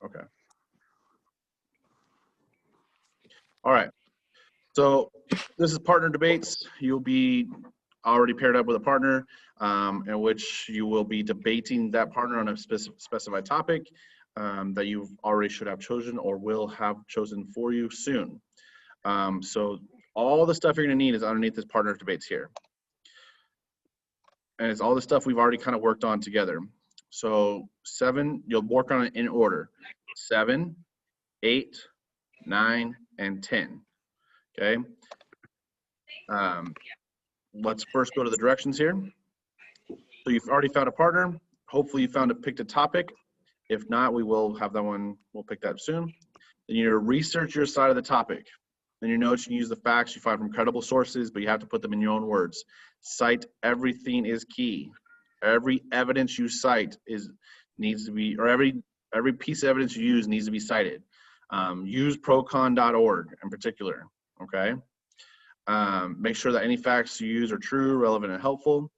Okay. All right. So this is partner debates. You'll be already paired up with a partner in which you will be debating that partner on a specified topic that you already should have chosen or will have chosen for you soon. So all the stuff you're going to need is underneath this partner debates here. And it's all the stuff we've already kind of worked on together. So 7, you'll work on it in order. 7, 8, 9, and 10. Okay. Let's first go to the directions here. So you've already found a partner. Hopefully you picked a topic. If not, we will have that one, we'll pick that soon. Then you research your side of the topic. Then you know you can use the facts you find from credible sources, but you have to put them in your own words. Cite everything is key. Every evidence you cite needs to be, or every piece of evidence you use needs to be cited. Use procon.org in particular, okay? Make sure that any facts you use are true, relevant, and helpful.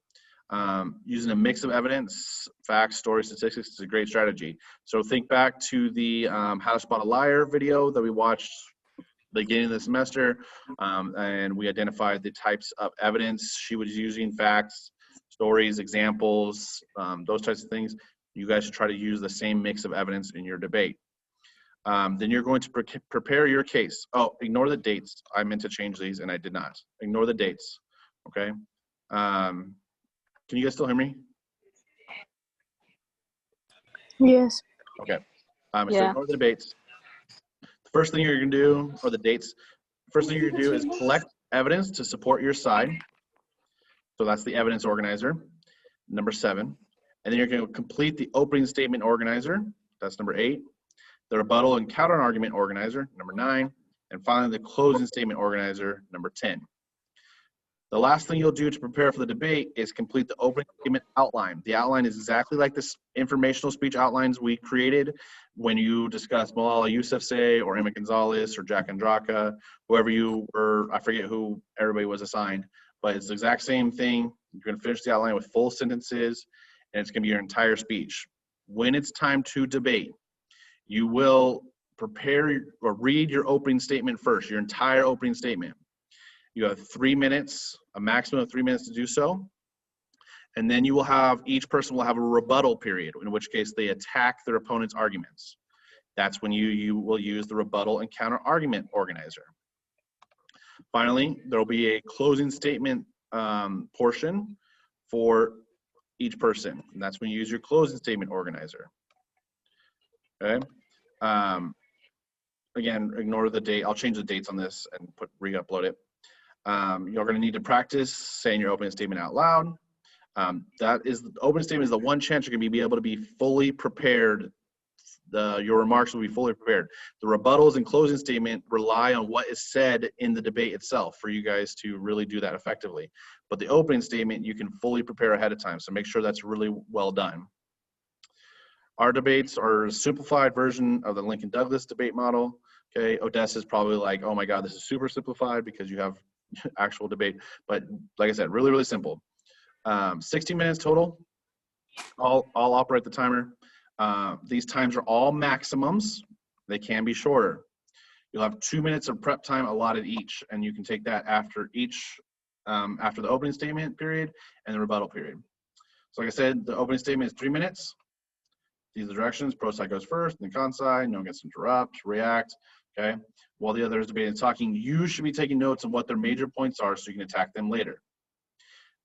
Using a mix of evidence, facts, stories, statistics is a great strategy. So think back to the How to Spot a Liar video that we watched the beginning of the semester, and we identified the types of evidence she was using: facts, stories, examples, those types of things. You guys should try to use the same mix of evidence in your debate. Then you're going to prepare your case. Oh, ignore the dates. I meant to change these and I did not. Ignore the dates, okay? Can you guys still hear me? Yes. Okay. So ignore the debates. The first thing you're gonna do, or the dates, first thing you're gonna do is collect evidence to support your side. So that's the evidence organizer, number 7. And then you're gonna complete the opening statement organizer, that's number 8. The rebuttal and counter argument organizer, number 9. And finally, the closing statement organizer, number 10. The last thing you'll do to prepare for the debate is complete the opening statement outline. The outline is exactly like this informational speech outlines we created when you discussed Malala Yousafzai or Emma Gonzalez or Jack Andraka, whoever you were, I forget who everybody was assigned, but it's the exact same thing. You're gonna finish the outline with full sentences and it's gonna be your entire speech. When it's time to debate, you will prepare or read your opening statement first, your entire opening statement. You have 3 minutes, a maximum of 3 minutes to do so. And then you will have, each person will have a rebuttal period, in which case they attack their opponent's arguments. That's when you will use the rebuttal and counter argument organizer. Finally, there will be a closing statement portion for each person. And that's when you use your closing statement organizer. Okay. Again, ignore the date. I'll change the dates on this and re-upload it. You're going to need to practice saying your opening statement out loud. The opening statement is the one chance you're going to be able to be fully prepared. Your remarks will be fully prepared. The rebuttals and closing statement rely on what is said in the debate itself for you guys to really do that effectively. But the opening statement, you can fully prepare ahead of time. So make sure that's really well done. Our debates are a simplified version of the Lincoln Douglas debate model. Okay, Odessa is probably like, oh my God, this is super simplified because you have actual debate. But like I said, really, really simple. 60 minutes total. I'll operate the timer. These times are all maximums. They can be shorter. You'll have 2 minutes of prep time allotted each, and you can take that after each, after the opening statement period and the rebuttal period. So like I said, the opening statement is 3 minutes. These are the directions. Pro side goes first, then con side. No one gets to interrupt, react. Okay. While the other is debating and talking, you should be taking notes on what their major points are so you can attack them later.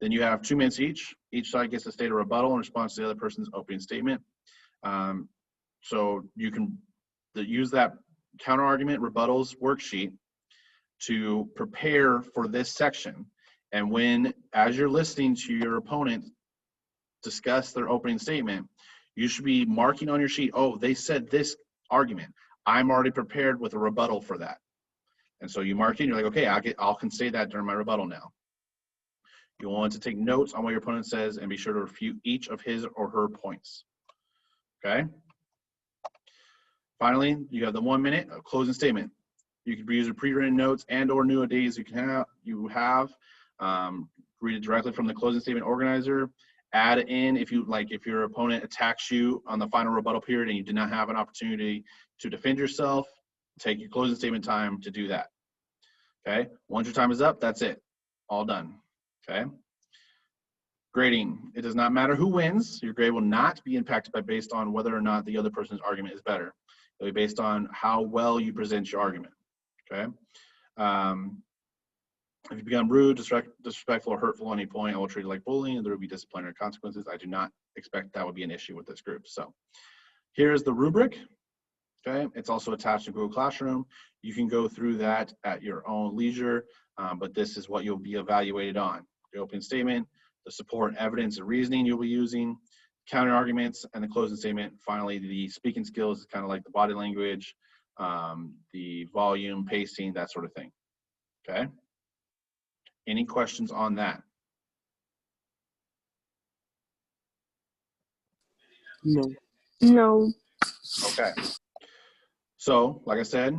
Then you have 2 minutes each. Each side gets to state a rebuttal in response to the other person's opening statement. So you can use that counter argument rebuttals worksheet to prepare for this section. And as you're listening to your opponent discuss their opening statement, you should be marking on your sheet, oh, they said this argument. I'm already prepared with a rebuttal for that. And so you mark it and you're like, okay, I can say that during my rebuttal now. You'll want to take notes on what your opponent says and be sure to refute each of his or her points. Okay? Finally, you have the 1 minute of closing statement. You can use your pre-written notes and or new ideas you have. Read it directly from the closing statement organizer Add in if your opponent attacks you on the final rebuttal period and you did not have an opportunity to defend yourself, take your closing statement time to do that. Okay, once your time is up, that's it, all done. Okay. Grading, it does not matter who wins. Your grade will not be impacted based on whether or not the other person's argument is better. It'll be based on how well you present your argument. Okay. If you become rude, disrespectful, or hurtful at any point, I will treat it like bullying, and there will be disciplinary consequences. I do not expect that would be an issue with this group. So here's the rubric. Okay, it's also attached to Google Classroom. You can go through that at your own leisure, but this is what you'll be evaluated on: the opening statement, the support, evidence, and reasoning you'll be using, counter arguments, and the closing statement. Finally, the speaking skills is kind of like the body language, the volume, pacing, that sort of thing. Okay. Any questions on that? No. No. Okay. So, like I said,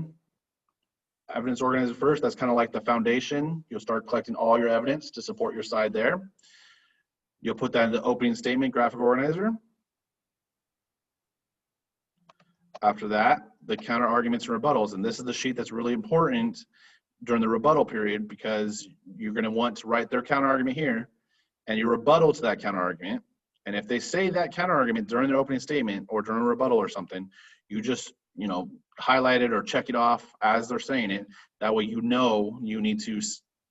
evidence organizer first, that's kind of like the foundation. You'll start collecting all your evidence to support your side there. You'll put that in the opening statement graphic organizer. After that, the counter arguments and rebuttals. And this is the sheet that's really important during the rebuttal period, because you're going to want to write their counter argument here and your rebuttal to that counter argument. And if they say that counter argument during their opening statement or during a rebuttal or something, you just, highlight it or check it off as they're saying it. That way, you need to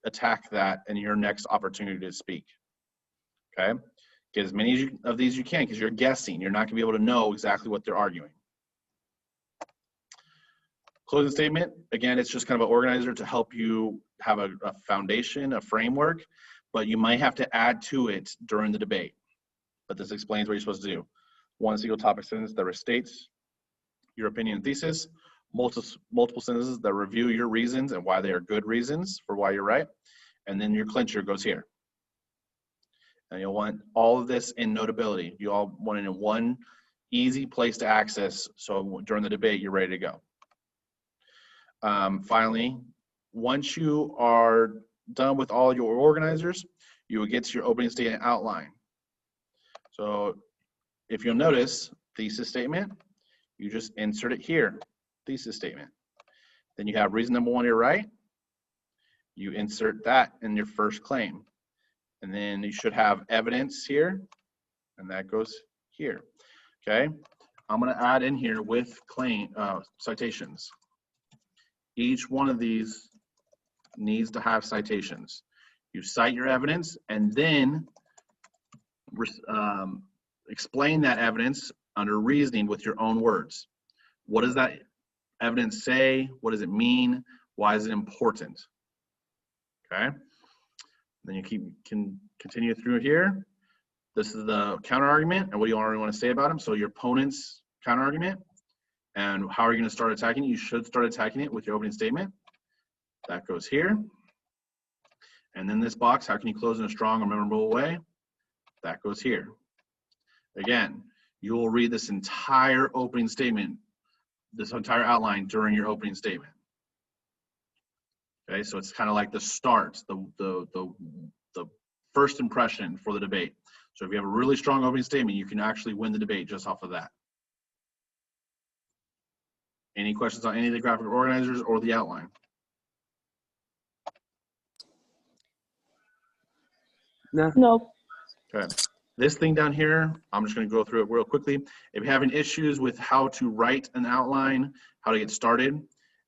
attack that in your next opportunity to speak. Okay. Get as many of these you can, because you're guessing. You're not going to be able to know exactly what they're arguing. Closing statement, again, it's just kind of an organizer to help you have a foundation, a framework, but you might have to add to it during the debate. But this explains what you're supposed to do. One single topic sentence that restates your opinion and thesis, multiple sentences that review your reasons and why they are good reasons for why you're right, and then your clincher goes here. And you'll want all of this in Notability. You all want it in one easy place to access, so during the debate, you're ready to go. Finally, once you are done with all your organizers, you will get to your opening statement outline. So if you'll notice, thesis statement, you just insert it here, thesis statement. Then you have reason number one to your right. You insert that in your first claim. And then you should have evidence here, and that goes here. Okay, I'm going to add in here with citations. Each one of these needs to have citations. You cite your evidence and then explain that evidence under reasoning with your own words. What does that evidence say? What does it mean? Why is it important? Okay. Then you can continue through here. This is the counter argument and what do you already want to say about them. So your opponent's counter argument. And how are you going to start attacking it? You should start attacking it with your opening statement. That goes here. And then this box, how can you close in a strong or memorable way? That goes here. Again, you will read this entire opening statement, this entire outline during your opening statement. Okay, so it's kind of like the start, the first impression for the debate. So if you have a really strong opening statement, you can actually win the debate just off of that. Any questions on any of the graphic organizers or the outline? No. No. Okay. This thing down here, I'm just going to go through it real quickly. If you're having issues with how to write an outline, how to get started,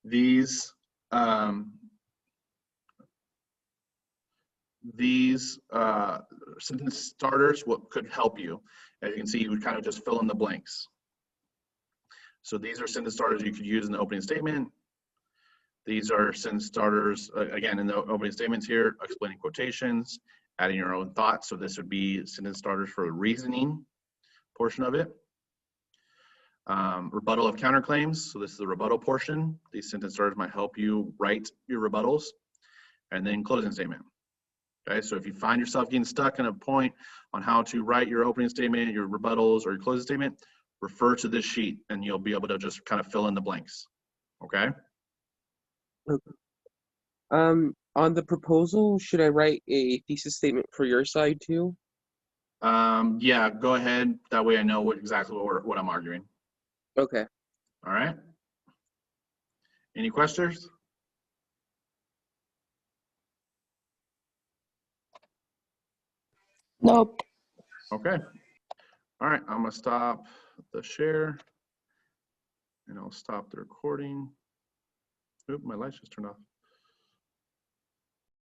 these sentence starters could help you. As you can see, you would kind of just fill in the blanks. So these are sentence starters you could use in the opening statement. These are sentence starters, again, in the opening statements here, explaining quotations, adding your own thoughts. So this would be sentence starters for the reasoning portion of it. Rebuttal of counterclaims. So this is the rebuttal portion. These sentence starters might help you write your rebuttals. And then closing statement. Okay, so if you find yourself getting stuck in a point on how to write your opening statement, your rebuttals, or your closing statement, refer to this sheet and you'll be able to just kind of fill in the blanks. Okay? On the proposal, should I write a thesis statement for your side too? Yeah, go ahead. That way I know exactly what I'm arguing. Okay. All right. Any questions? Nope. Okay. All right, I'm gonna stop the share and I'll stop the recording. Oop, my lights just turned off.